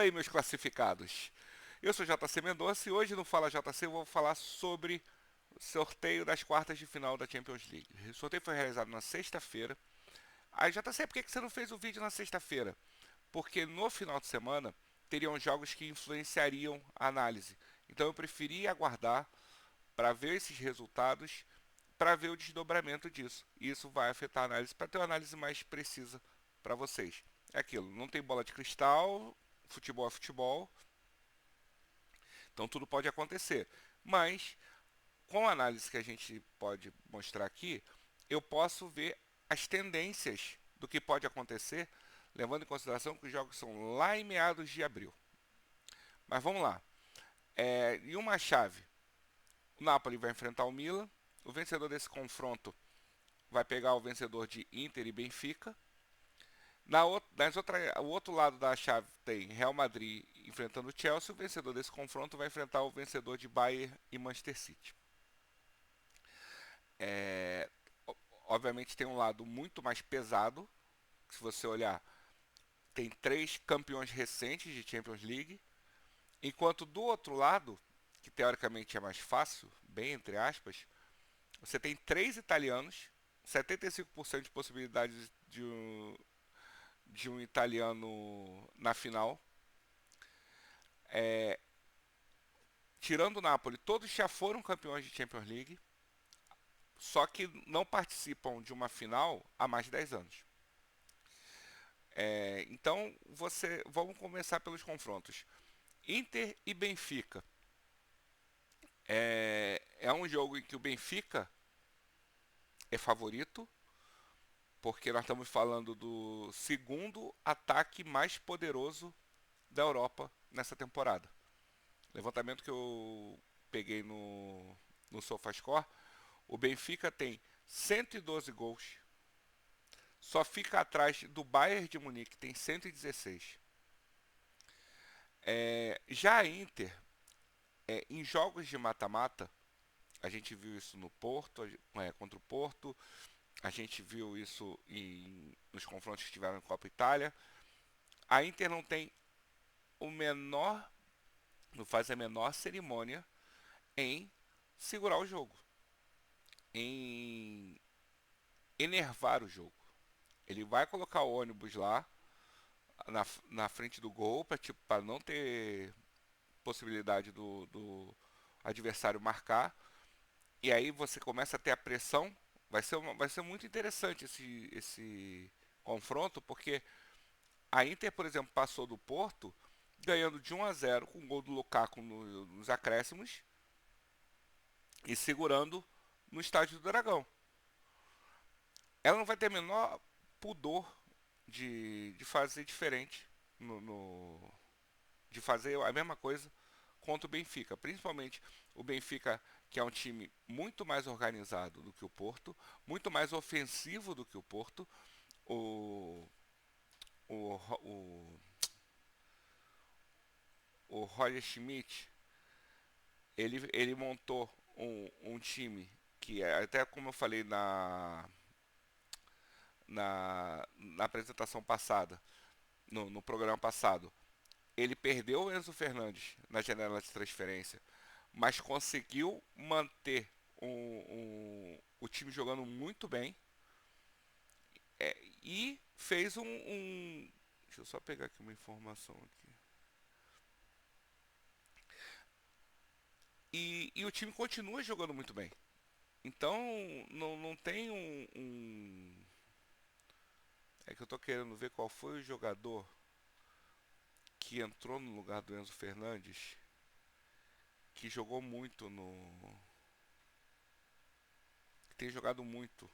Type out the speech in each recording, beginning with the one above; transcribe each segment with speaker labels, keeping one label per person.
Speaker 1: Fala aí, meus classificados. Eu sou JC Mendonça e hoje no Fala JC eu vou falar sobre o sorteio das quartas de final da Champions League. O sorteio foi realizado na sexta-feira. Aí JC, por que você não fez o vídeo na sexta-feira? Porque no final de semana teriam jogos que influenciariam a análise. Então eu preferi aguardar para ver esses resultados, para ver o desdobramento disso. E isso vai afetar a análise, para ter uma análise mais precisa para vocês. É aquilo, não tem bola de cristal, futebol é futebol, então tudo pode acontecer. Mas, com a análise que a gente pode mostrar aqui, eu posso ver as tendências do que pode acontecer, levando em consideração que os jogos são lá em meados de abril. Mas vamos lá. Em uma chave, o Napoli vai enfrentar o Milan. O vencedor desse confronto vai pegar o vencedor de Inter e Benfica. O outro lado da chave tem Real Madrid enfrentando o Chelsea. O vencedor desse confronto vai enfrentar o vencedor de Bayern e Manchester City. É, Obviamente tem um lado muito mais pesado. Se você olhar, tem 3 campeões recentes de Champions League. Enquanto do outro lado, que teoricamente é mais fácil, bem entre aspas, você tem 3 italianos, 75% de possibilidades de um italiano na final. É, Tirando o Napoli, todos já foram campeões de Champions League, só que não participam de uma final há mais de 10 anos. Então, vamos começar pelos confrontos. Inter e Benfica. É um jogo em que o Benfica é favorito, porque nós estamos falando do segundo ataque mais poderoso da Europa nessa temporada. Levantamento que eu peguei no SofaScore, o Benfica tem 112 gols, só fica atrás do Bayern de Munique, que tem 116. Já a Inter, em jogos de mata-mata, a gente viu isso no Porto, contra o Porto, a gente viu isso nos confrontos que tiveram na Copa Itália. A Inter não tem o menor, não faz a menor cerimônia em segurar o jogo, em enervar o jogo. Ele vai colocar o ônibus lá na frente do gol para tipo, não ter possibilidade do adversário marcar. E aí você começa a ter a pressão. Vai ser muito interessante esse confronto, porque a Inter, por exemplo, passou do Porto ganhando de 1-0 com o gol do Lukaku nos acréscimos e segurando no estádio do Dragão. Ela não vai ter o menor pudor de fazer diferente, de fazer a mesma coisa contra o Benfica. Principalmente o Benfica, que é um time muito mais organizado do que o Porto, muito mais ofensivo do que o Porto. O, o, o, o Roger Schmidt, ele montou um time que, até como eu falei na apresentação passada, no programa passado, ele perdeu o Enzo Fernandes na janela de transferência, mas conseguiu manter o time jogando muito bem, e fez deixa eu só pegar aqui uma informação aqui. E o time continua jogando muito bem. Então não tem É que eu tô querendo ver qual foi o jogador que entrou no lugar do Enzo Fernandes, que jogou muito que tem jogado muito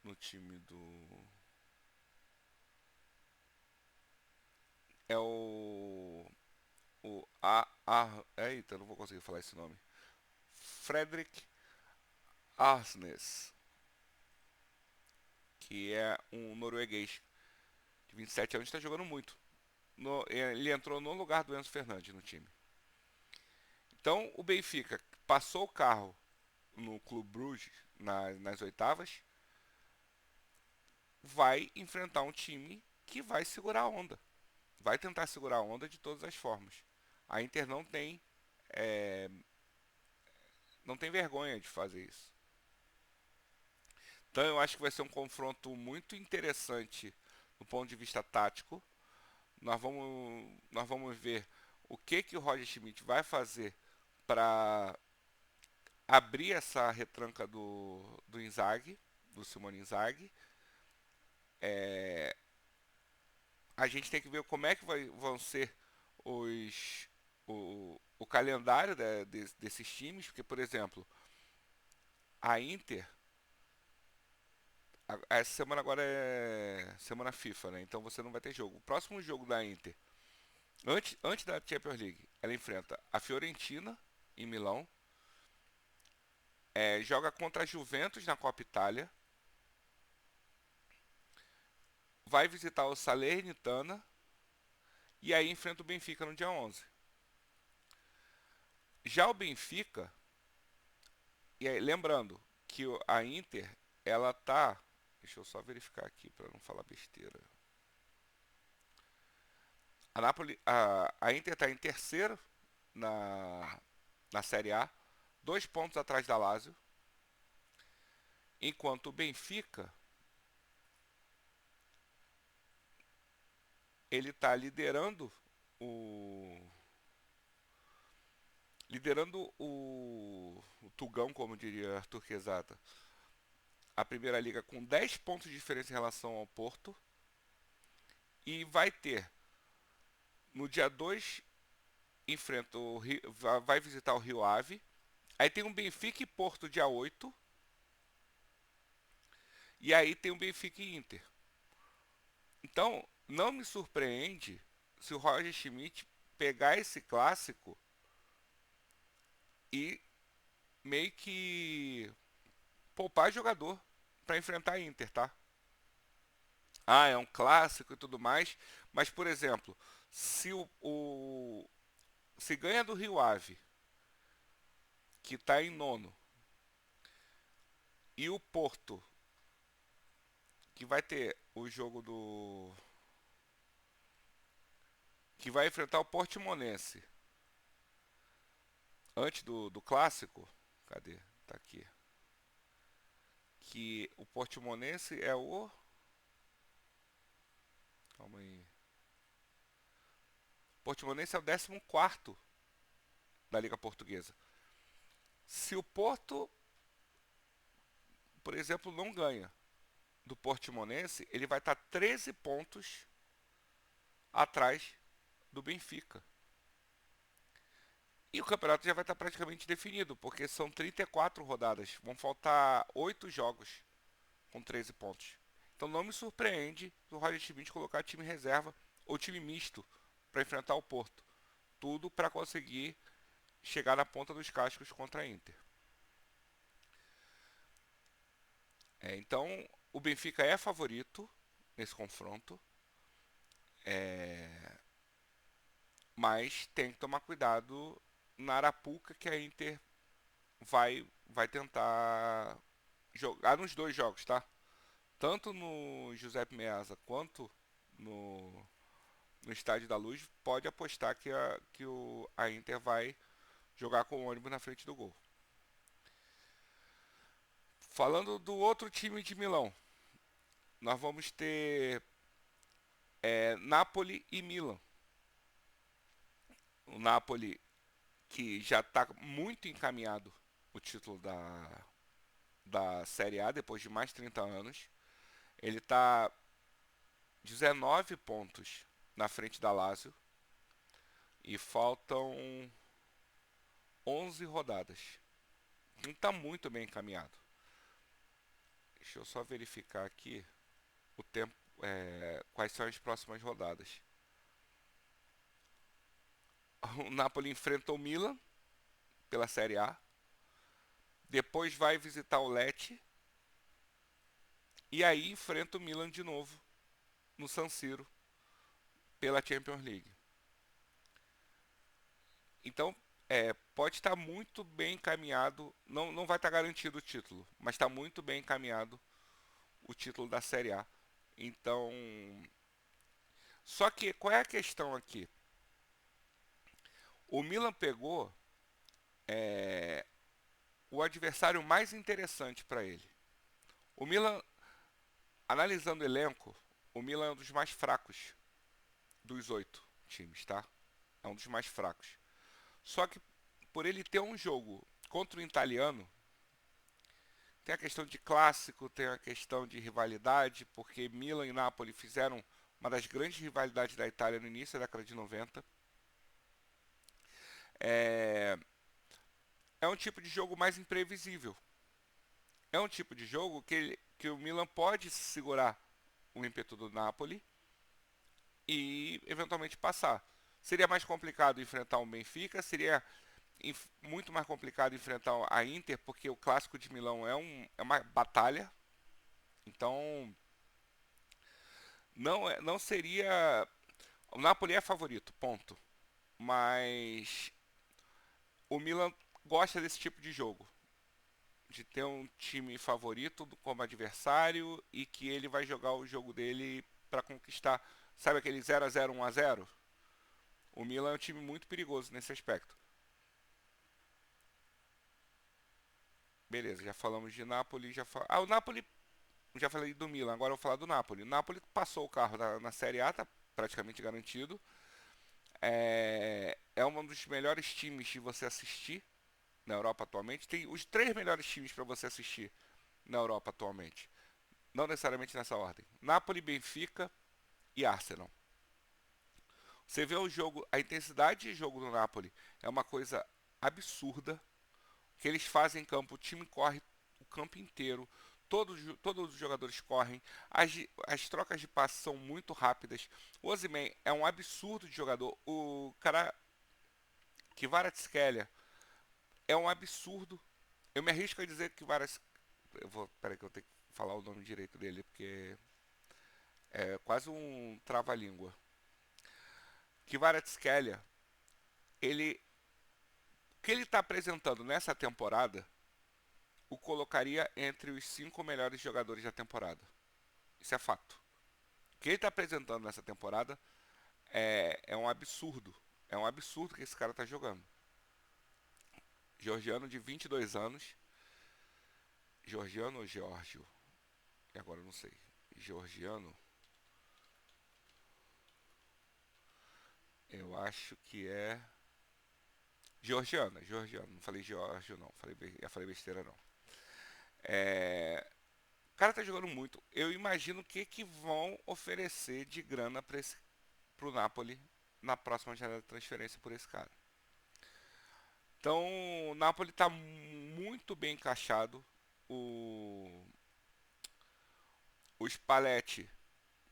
Speaker 1: no time do. É eita, não vou conseguir falar esse nome. Fredrik Arsnes, que é um norueguês de 27 anos, está jogando muito. Ele entrou no lugar do Enzo Fernandes no time. Então o Benfica passou o carro no Clube Bruges nas oitavas, vai enfrentar um time que vai segurar a onda. vai tentar segurar a onda de todas as formas. A Inter é, não tem vergonha de fazer isso. Então eu acho que vai ser um confronto muito interessante do ponto de vista tático. Nós vamos ver o que o Roger Schmidt vai fazer para abrir essa retranca do Inzaghi, do Simone Inzaghi. A gente tem que ver como é que vão ser os, o calendário desses times, porque, por exemplo, a Inter, essa semana agora é semana FIFA, né? Então você não vai ter jogo. O próximo jogo da Inter, antes da Champions League, ela enfrenta a Fiorentina em Milão, joga contra a Juventus na Copa Itália, vai visitar o Salernitana e aí enfrenta o Benfica no dia 11. Já o Benfica, e aí, lembrando que a Inter, ela tá. Deixa eu só verificar aqui para não falar besteira. A Inter está em terceiro na Série A, 2 pontos atrás da Lazio, enquanto o Benfica ele está liderando o Tugão, como diria Arthur Quezada, a Primeira Liga com 10 pontos de diferença em relação ao Porto, e vai ter no dia 2 enfrenta o Rio, vai visitar o Rio Ave. Aí tem um Benfica e Porto dia 8. E aí tem um Benfica e Inter. Então, não me surpreende se o Roger Schmidt pegar esse clássico e meio que poupar jogador para enfrentar a Inter, tá? Ah, é um clássico e tudo mais, mas por exemplo, se se ganha do Rio Ave, que está em nono, e o Porto, que vai ter o jogo que vai enfrentar o Portimonense antes do clássico. Cadê? Tá aqui. Que o Portimonense é o. Calma aí. O Portimonense é o 14º da Liga Portuguesa. Se o Porto, por exemplo, não ganha do Portimonense, ele vai estar 13 pontos atrás do Benfica. E o campeonato já vai estar praticamente definido, porque são 34 rodadas. Vão faltar 8 jogos com 13 pontos. Então não me surpreende o Roger Schmidt colocar time reserva ou time misto para enfrentar o Porto. Tudo para conseguir chegar na ponta dos cascos contra a Inter. Então o Benfica é favorito nesse confronto, mas tem que tomar cuidado na Arapuca que a Inter vai tentar jogar nos dois jogos, tá? Tanto no Giuseppe Meazza quanto no Estádio da Luz, pode apostar que a Inter vai jogar com o ônibus na frente do gol. Falando do outro time de Milão, nós vamos ter Napoli e Milan. O Napoli, que já está muito encaminhado o título da Série A depois de mais de 30 anos. Ele está 19 pontos na frente da Lazio e faltam 11 rodadas. Não está muito bem encaminhado. Deixa eu só verificar aqui o tempo, quais são as próximas rodadas. O Napoli enfrenta o Milan pela Série A. Depois vai visitar o Lecce. E aí enfrenta o Milan de novo no San Siro pela Champions League. Então, pode estar muito bem encaminhado. Não vai estar garantido o título, mas está muito bem encaminhado o título da Série A. Então, Só que qual é a questão aqui? O Milan pegou é, o adversário mais interessante para ele. O Milan, analisando o elenco, o Milan é um dos mais fracos dos 8 times, tá? É um dos mais fracos. Só que por ele ter um jogo contra o italiano, tem a questão de clássico, tem a questão de rivalidade, porque Milan e Napoli fizeram uma das grandes rivalidades da Itália no início da década de 90. É, é um tipo de jogo mais imprevisível. É um tipo de jogo que o Milan pode segurar o ímpeto do Napoli e eventualmente passar. Seria mais complicado enfrentar o Benfica, seria muito mais complicado enfrentar a Inter, porque o clássico de Milão é uma batalha. Então, não seria. O Napoli é favorito, ponto. Mas o Milan gosta desse tipo de jogo, de ter um time favorito como adversário e que ele vai jogar o jogo dele para conquistar. Sabe aquele 0-0, 1-0? O Milan é um time muito perigoso nesse aspecto. Beleza, já falamos de Napoli, o Napoli, já falei do Milan, agora eu vou falar do Napoli. O Napoli passou o carro na Série A, tá praticamente garantido. É um dos melhores times de você assistir na Europa atualmente. Tem os 3 melhores times para você assistir na Europa atualmente. Não necessariamente nessa ordem. Napoli, Benfica e Arsenal. Você vê o jogo, a intensidade de jogo do Napoli é uma coisa absurda. Que eles fazem em campo, o time corre o campo inteiro, todos os jogadores correm, as trocas de passe são muito rápidas. O Osimhen é um absurdo de jogador. O cara Kvaratskhelia é um absurdo. Eu me arrisco a dizer que peraí que eu tenho que falar o nome direito dele, porque é quase um trava-língua. Kvaratskhelia, ele o que ele está apresentando nessa temporada o colocaria entre os 5 melhores jogadores da temporada. Isso é fato. O que ele está apresentando nessa temporada é um absurdo. É um absurdo que esse cara está jogando. Georgiano de 22 anos. Georgiano ou Geórgio? E agora eu não sei. Georgiano? Eu acho que é. Georgiano, Georgiano. Não falei Geórgio, não. Falei besteira, não. O cara tá jogando muito. Eu imagino o que vão oferecer de grana pro Napoli na próxima janela de transferência por esse cara. Então, o Napoli está muito bem encaixado. O, o Spalletti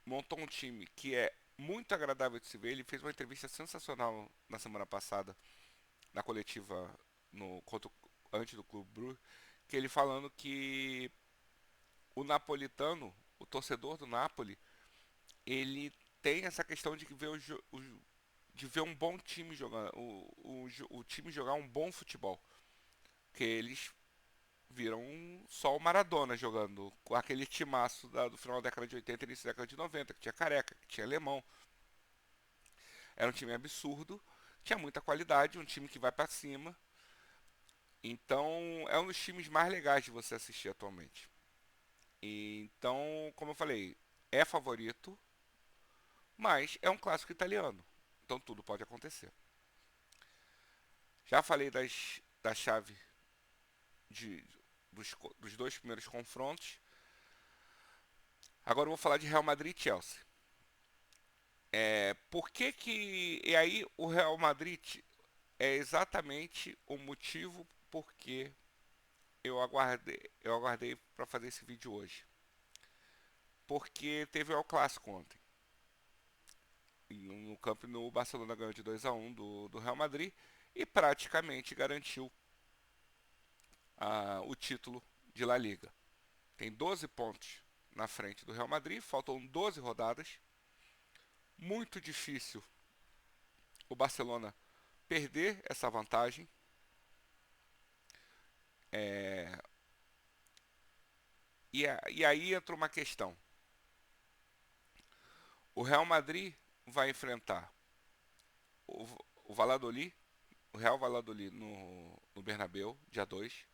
Speaker 1: montou um time que é muito agradável de se ver. Ele fez uma entrevista sensacional na semana passada, na coletiva antes do Clube Brugge, que ele falando que o napolitano, o torcedor do Napoli, ele tem essa questão de ver de ver um bom time jogando, o time jogar um bom futebol, que eles viram só o Maradona jogando com aquele timaço do final da década de 80 e início da década de 90, que tinha Careca, que tinha Alemão. Era um time absurdo, tinha muita qualidade, um time que vai para cima. Então, é um dos times mais legais de você assistir atualmente. Então, como eu falei, é favorito, mas é um clássico italiano. Então, tudo pode acontecer. Já falei da chave de, dos 2 primeiros confrontos. Agora eu vou falar de Real Madrid e Chelsea. Por que que... E aí o Real Madrid é exatamente o motivo porque eu aguardei para fazer esse vídeo hoje. Porque teve o El Clássico ontem. No campo no Barcelona ganhou de 2-1 do Real Madrid e praticamente garantiu o título de La Liga. Tem 12 pontos na frente do Real Madrid, faltam 12 rodadas. Muito difícil o Barcelona perder essa vantagem. É, e aí entra uma questão. O Real Madrid, vai enfrentar o, o Valladolid, o Real Valladolid no Bernabéu, dia 2.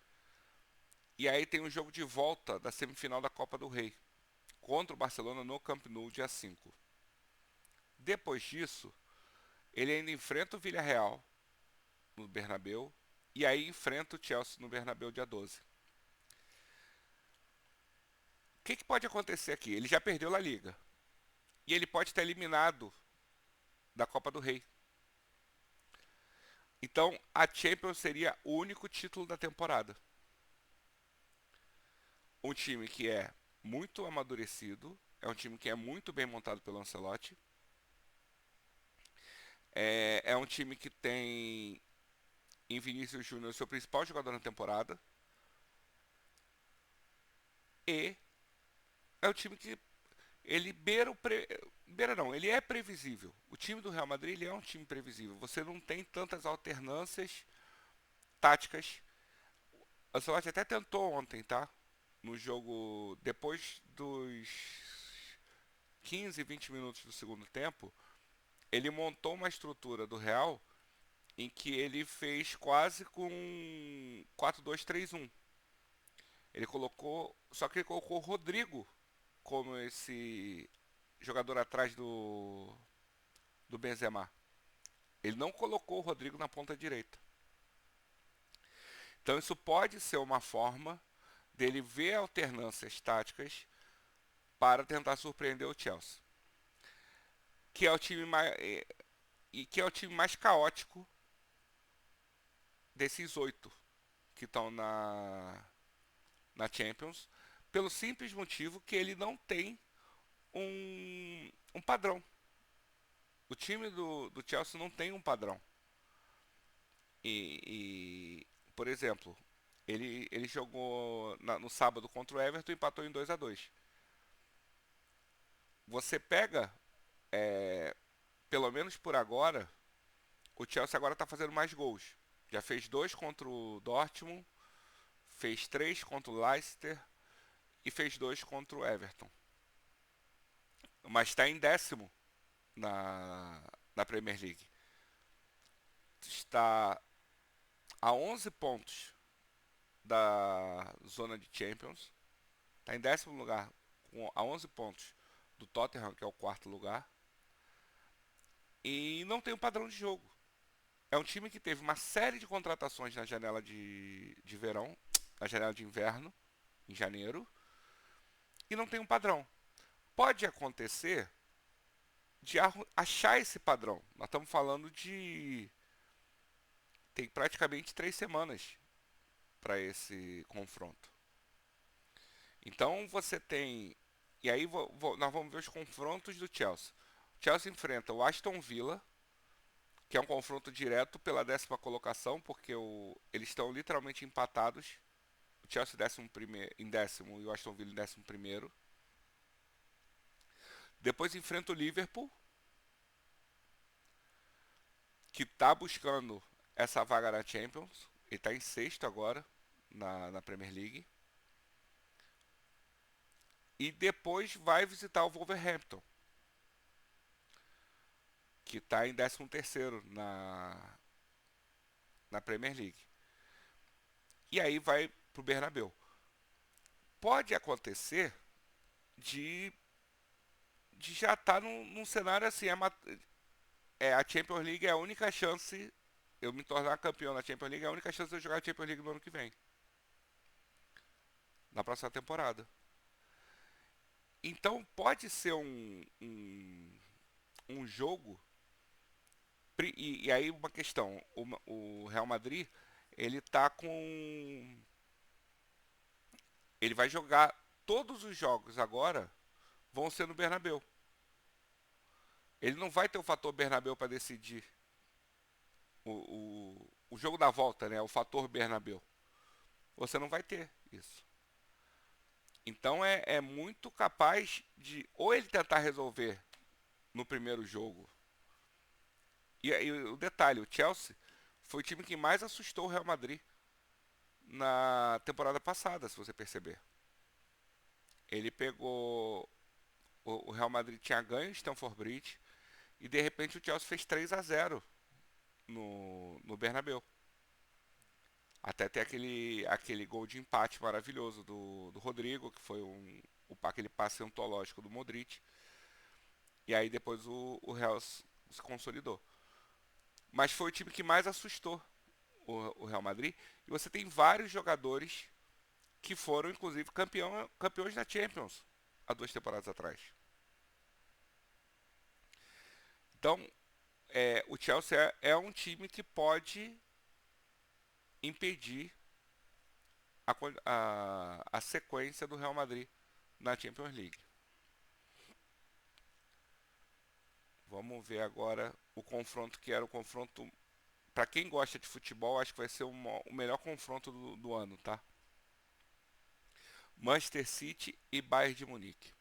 Speaker 1: E aí tem um jogo de volta da semifinal da Copa do Rei, contra o Barcelona no Camp Nou, dia 5. Depois disso, ele ainda enfrenta o Villarreal no Bernabéu e aí enfrenta o Chelsea no Bernabéu, dia 12. O que pode acontecer aqui? Ele já perdeu a Liga e ele pode estar eliminado da Copa do Rei. Então, a Champions seria o único título da temporada. Um time que é muito amadurecido, é um time que é muito bem montado pelo Ancelotti, é um time que tem em Vinícius Júnior seu principal jogador na temporada, e é um time que ele beira não, ele é previsível. O time do Real Madrid ele é um time previsível. Você não tem tantas alternâncias táticas. O Ancelotti até tentou ontem, tá? No jogo, depois dos 15, 20 minutos do segundo tempo, ele montou uma estrutura do Real em que ele fez quase com 4-2-3-1. Ele colocou, só que ele colocou o Rodrigo como esse jogador atrás do Benzema. Ele não colocou o Rodrigo na ponta direita. Então isso pode ser uma forma dele ver alternâncias táticas para tentar surpreender o Chelsea, que é o time mais e que é o time mais caótico desses 8 que estão na Champions, pelo simples motivo que ele não tem um padrão. O time do Chelsea não tem um padrão. Por exemplo, ele jogou no sábado contra o Everton e empatou em 2-2. Você pega, pelo menos por agora, o Chelsea agora está fazendo mais gols. Já fez 2 contra o Dortmund, fez 3 contra o Leicester e fez 2 contra o Everton. Mas está em 10º na Premier League. Está a 11 pontos da zona de Champions. Está em 10º lugar, a 11 pontos do Tottenham, que é o 4º lugar. E não tem um padrão de jogo. É um time que teve uma série de contratações na janela de verão, na janela de inverno, em janeiro, e não tem um padrão. Pode acontecer de achar esse padrão. Nós estamos falando de. Tem praticamente 3 semanas para esse confronto. Então você tem. E aí nós vamos ver os confrontos do Chelsea. O Chelsea enfrenta o Aston Villa, que é um confronto direto pela 10ª colocação, porque eles estão literalmente empatados. O Chelsea em 10º e o Aston Villa em 11º. Depois enfrenta o Liverpool, que está buscando essa vaga na Champions. Ele está em 6º agora na Premier League. E depois vai visitar o Wolverhampton, que está em 13º na Premier League. E aí vai para o Bernabéu. Pode acontecer de já estar num cenário assim, a Champions League é a única chance, eu me tornar campeão na Champions League é a única chance de eu jogar a Champions League no ano que vem, na próxima temporada. Então pode ser um jogo, e aí uma questão, o Real Madrid, ele tá com, ele vai jogar, todos os jogos agora vão ser no Bernabéu. Ele não vai ter o fator Bernabéu para decidir o jogo da volta, né? O fator Bernabéu. Você não vai ter isso. Então é muito capaz de ou ele tentar resolver no primeiro jogo. E o detalhe, o Chelsea foi o time que mais assustou o Real Madrid na temporada passada, se você perceber. Ele pegou o Real Madrid tinha ganho em Stamford Bridge, e de repente o Chelsea fez 3-0 no Bernabéu. Até ter aquele gol de empate maravilhoso do Rodrigo, que foi aquele passe antológico do Modric. E aí depois o Real se consolidou. Mas foi o time que mais assustou o Real Madrid. E você tem vários jogadores que foram, inclusive, campeões da Champions há 2 temporadas atrás. Então, o Chelsea é um time que pode impedir a sequência do Real Madrid na Champions League. Vamos ver agora o confronto que era o confronto. Para quem gosta de futebol, acho que vai ser o melhor confronto do ano, tá? Manchester City e Bayern de Munique.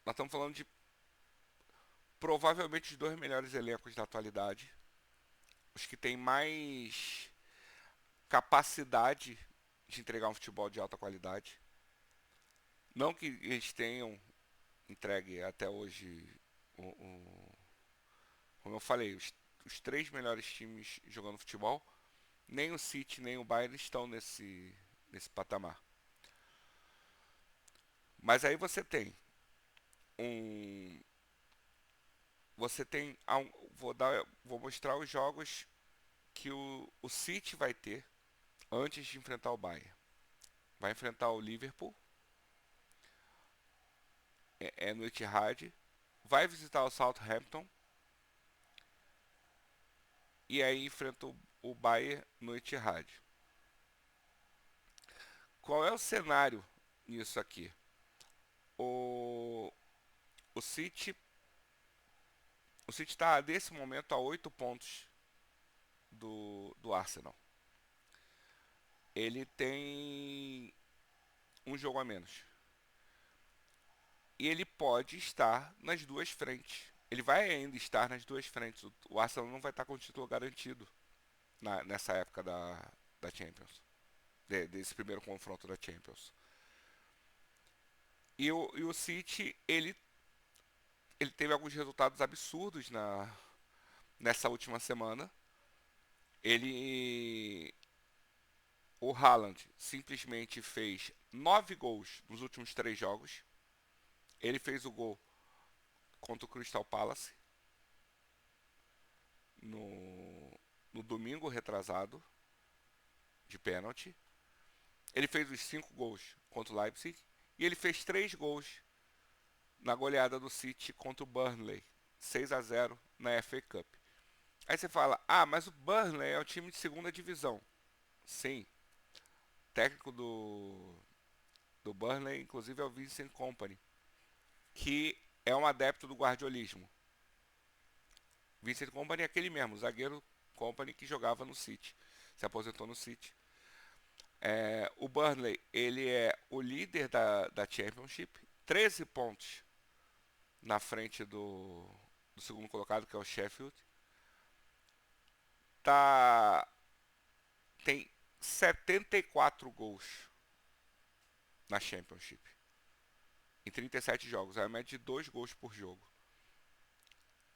Speaker 1: Nós estamos falando de provavelmente os 2 melhores elencos da atualidade. Os que têm mais capacidade de entregar um futebol de alta qualidade. Não que eles tenham entregue até hoje, como eu falei, os 3 melhores times jogando futebol. Nem o City nem o Bayern estão nesse patamar. Mas aí você tem um. Você tem. Vou mostrar os jogos que o City vai ter antes de enfrentar o Bayern. Vai enfrentar o Liverpool, no Etihad, vai visitar o Southampton e aí enfrenta o Bayern no Etihad. Qual é o cenário nisso aqui? O, o City o City está nesse momento a 8 pontos do Arsenal. Ele tem um jogo a menos. E ele pode estar nas duas frentes. Ele vai ainda estar nas duas frentes. O Arsenal não vai estar com o título garantido nessa época da Champions. Desse primeiro confronto da Champions. E o City, ele teve alguns resultados absurdos nessa última semana. O Haaland simplesmente fez 9 gols nos últimos 3 jogos. Ele fez o gol contra o Crystal Palace no domingo retrasado, de pênalti. Ele fez os 5 gols contra o Leipzig. E ele fez 3 gols na goleada do City contra o Burnley, 6-0 na FA Cup. Aí você fala, mas o Burnley é o time de segunda divisão. Sim, o técnico do Burnley, inclusive, é o Vincent Kompany, que é um adepto do guardiolismo. Vincent Kompany é aquele mesmo, o zagueiro Kompany que jogava no City, se aposentou no City. O Burnley, ele é o líder da Championship, 13 pontos na frente do segundo colocado, que é o Sheffield. Tem 74 gols na Championship. Em 37 jogos. É a média de 2 gols por jogo.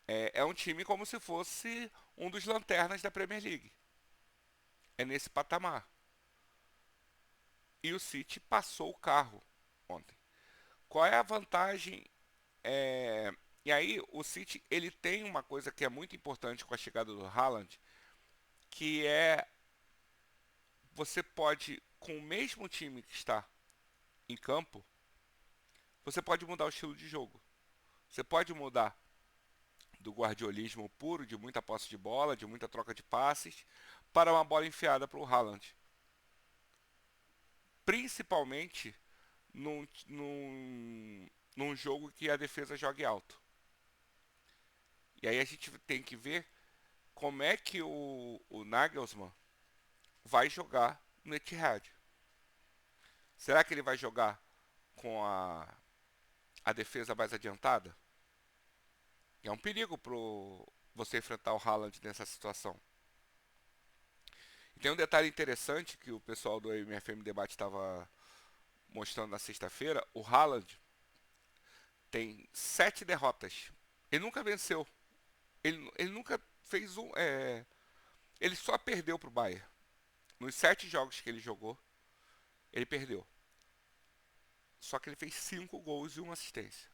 Speaker 1: É um time como se fosse um dos lanternas da Premier League. É nesse patamar. E o City passou o carro ontem. Qual é a vantagem? E aí o City ele tem uma coisa que é muito importante com a chegada do Haaland, que é você pode, com o mesmo time que está em campo, você pode mudar o estilo de jogo. Você pode mudar do guardiolismo puro, de muita posse de bola, de muita troca de passes, para uma bola enfiada para o Haaland. Principalmente num jogo que a defesa jogue alto. E aí a gente tem que ver como é que o Nagelsmann vai jogar no Etihad. Será que ele vai jogar com a defesa mais adiantada? É um perigo para você enfrentar o Haaland nessa situação. E tem um detalhe interessante que o pessoal do MFM Debate estava mostrando na sexta-feira. O Haaland tem 7 derrotas. Ele nunca venceu. Ele nunca fez um. Ele só perdeu pro Bayern. Nos 7 jogos que ele jogou, ele perdeu. Só que ele fez 5 gols e uma assistência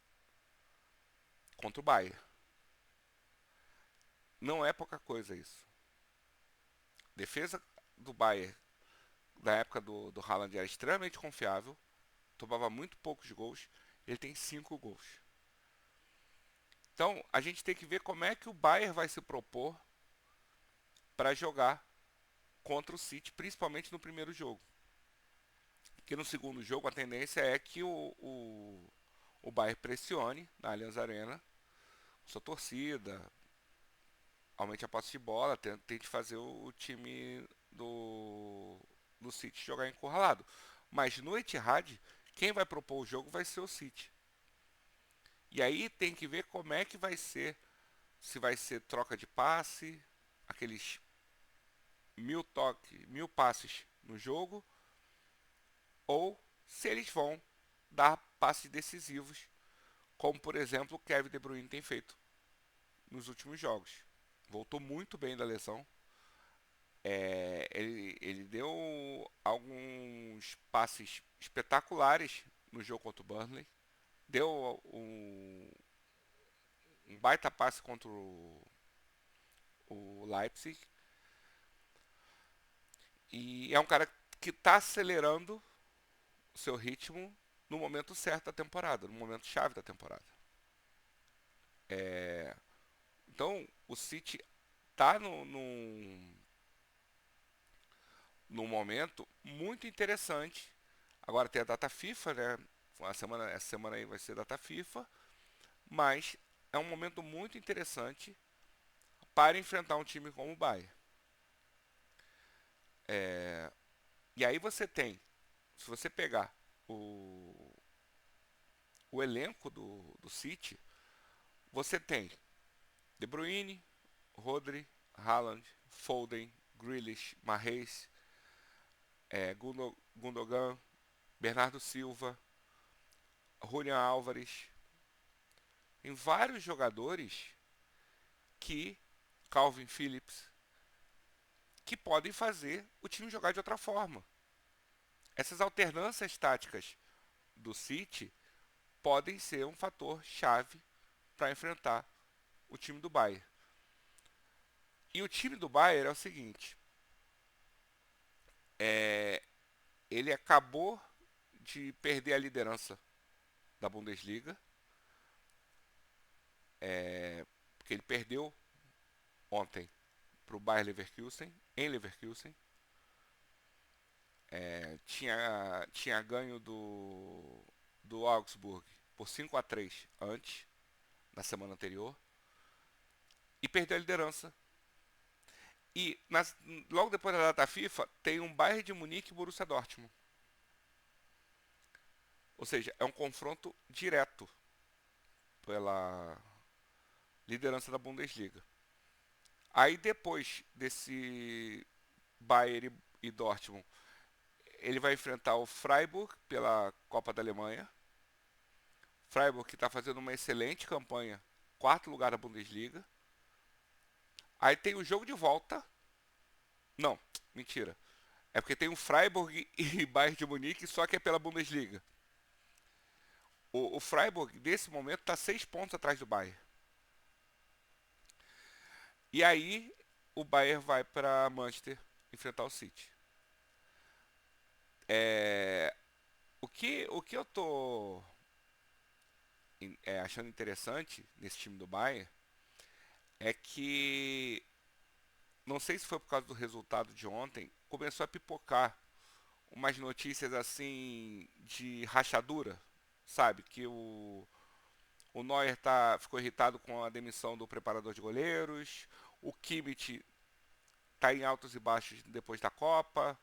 Speaker 1: contra o Bayern. Não é pouca coisa isso. Defesa do Bayern da época do Haaland era extremamente confiável, tomava muito poucos gols, ele tem 5 gols. Então a gente tem que ver como é que o Bayern vai se propor para jogar contra o City, principalmente no primeiro jogo. Porque no segundo jogo a tendência é que o Bayern pressione na Allianz Arena, sua torcida, aumente a posse de bola, tente fazer o time do City jogar encurralado. Mas no Etihad, quem vai propor o jogo vai ser o City. E aí tem que ver como é que vai ser, se vai ser troca de passe, aqueles 1000 toques, 1000 passes no jogo, ou se eles vão dar passes decisivos, como por exemplo o Kevin De Bruyne tem feito nos últimos jogos. Voltou muito bem da lesão. Ele deu alguns passes espetaculares no jogo contra o Burnley. Deu um baita passe contra o Leipzig. E é um cara que está acelerando o seu ritmo no momento certo da temporada, no momento chave da temporada. Então o City está num momento muito interessante. Agora tem a data FIFA, né? Essa semana aí vai ser data FIFA, mas é um momento muito interessante para enfrentar um time como o Bayern. E aí você tem, se você pegar o elenco do City, você tem De Bruyne, Rodri, Haaland, Foden, Grealish, Mahrez, Gundogan, Bernardo Silva, Julian Álvares. Tem vários jogadores que Calvin Phillips que podem fazer o time jogar de outra forma. Essas alternâncias táticas do City podem ser um fator chave para enfrentar o time do Bayern. E o time do Bayern é o seguinte: ele acabou de perder a liderança da Bundesliga, porque ele perdeu ontem para o Bayer Leverkusen, em Leverkusen. Tinha ganho do Augsburg por 5-3 antes, na semana anterior, e perdeu a liderança. E logo depois da data FIFA, tem um Bayern de Munique e Borussia Dortmund. Ou seja, é um confronto direto pela liderança da Bundesliga. Aí depois desse Bayern e Dortmund, ele vai enfrentar o Freiburg pela Copa da Alemanha. Freiburg que está fazendo uma excelente campanha, 4º lugar da Bundesliga. Aí tem o jogo de volta. Não, mentira. É porque tem o Freiburg e Bayern de Munique, só que é pela Bundesliga. O Freiburg, nesse momento, está 6 pontos atrás do Bayern. E aí, o Bayern vai para Manchester enfrentar o City. O que eu tô achando interessante nesse time do Bayern é que, não sei se foi por causa do resultado de ontem, começou a pipocar umas notícias assim de rachadura, sabe? Que o Neuer ficou irritado com a demissão do preparador de goleiros, o Kimmich está em altos e baixos depois da Copa.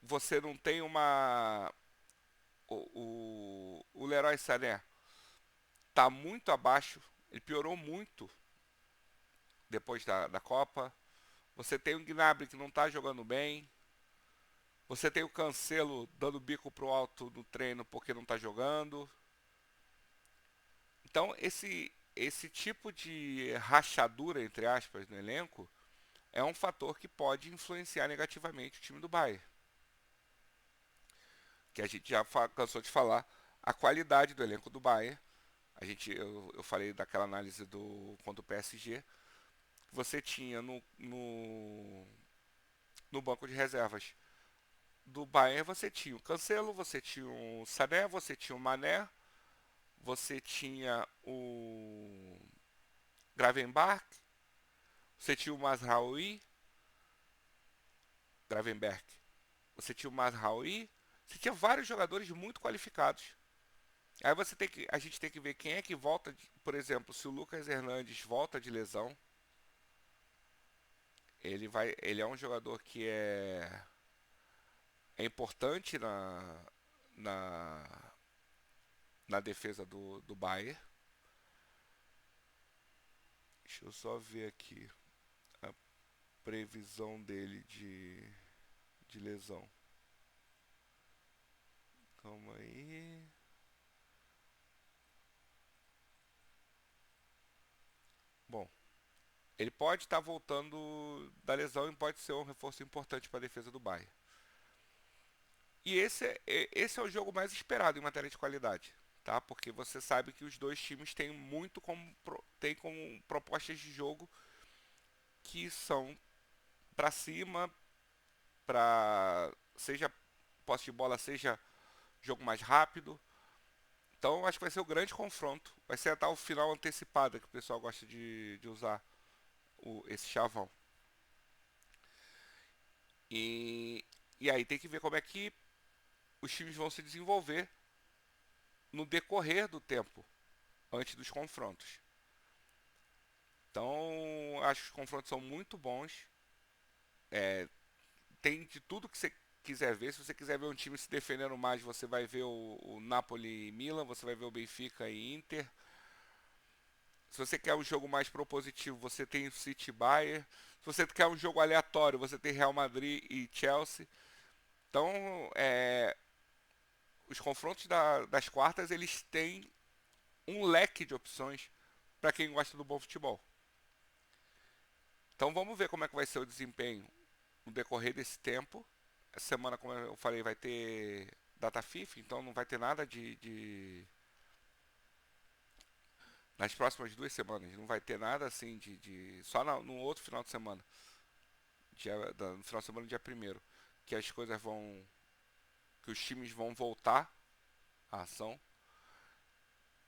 Speaker 1: Você não tem uma. O Leroy Sané está muito abaixo, ele piorou muito depois da Copa. Você tem o Gnabry que não está jogando bem. Você tem o Cancelo dando bico pro alto no treino porque não está jogando. Então, esse tipo de rachadura, entre aspas, no elenco, é um fator que pode influenciar negativamente o time do Bayern. Que a gente já cansou de falar, a qualidade do elenco do Bayern. Eu falei daquela análise do contra o PSG. Você tinha no banco de reservas do Bayern, você tinha o Cancelo, você tinha o Sané, você tinha o Mané, você tinha o Gravenberch, você tinha o Mazraoui, Gravenberch, você tinha o Mazraoui, você tinha vários jogadores muito qualificados. Aí a gente tem que ver quem é que volta, por exemplo, se o Lucas Hernandes volta de lesão, ele é um jogador que é importante na, na defesa do Bayern. Deixa eu só ver aqui a previsão dele de lesão. Calma aí. Bom, ele pode estar voltando da lesão e pode ser um reforço importante para a defesa do Bayern. E esse é o jogo mais esperado em matéria de qualidade, tá? Porque você sabe que os dois times têm muito têm como propostas de jogo que são para cima, para seja posse de bola, seja jogo mais rápido. Então acho que vai ser o grande confronto. Vai ser até o final antecipada que o pessoal gosta de usar esse chavão. E, e aí tem que ver como é que os times vão se desenvolver no decorrer do tempo, antes dos confrontos. Então acho que os confrontos são muito bons. É, tem de tudo que você quiser ver. Se você quiser ver um time se defendendo mais, você vai ver o Napoli e Milan, você vai ver o Benfica e Inter. Se você quer um jogo mais propositivo, você tem o City Bayern. Se você quer um jogo aleatório, você tem Real Madrid e Chelsea. Então, os confrontos das quartas, eles têm um leque de opções para quem gosta do bom futebol. Então vamos ver como é que vai ser o desempenho no decorrer desse tempo. Essa semana, como eu falei, vai ter data FIFA, então não vai ter nada nas próximas 2 semanas, não vai ter nada assim só no outro final de semana. No final de semana, dia primeiro, que as coisas vão. Que os times vão voltar à ação.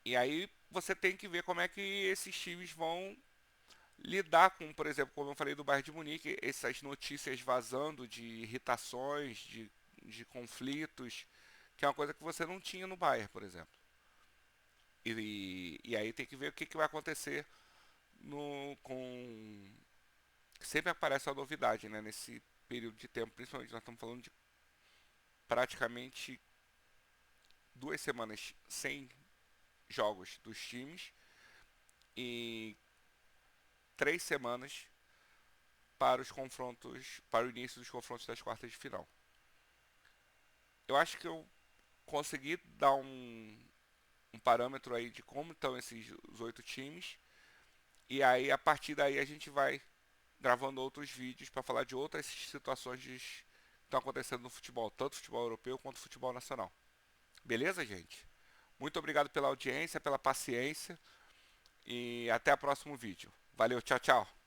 Speaker 1: E aí você tem que ver como é que esses times vão lidar com, por exemplo, como eu falei do Bayern de Munique, essas notícias vazando de irritações, de conflitos, que é uma coisa que você não tinha no Bayern, por exemplo. E aí tem que ver o que vai acontecer com. Sempre aparece uma novidade, né, nesse período de tempo, principalmente nós estamos falando de praticamente 2 semanas sem jogos dos times e 3 semanas para os confrontos, para o início dos confrontos das quartas de final. Eu acho que eu consegui dar um parâmetro aí de como estão os 8 times. E aí, a partir daí, a gente vai gravando outros vídeos para falar de outras situações que estão acontecendo no futebol, tanto futebol europeu quanto futebol nacional. Beleza, gente? Muito obrigado pela audiência, pela paciência e até o próximo vídeo. Valeu, tchau, tchau.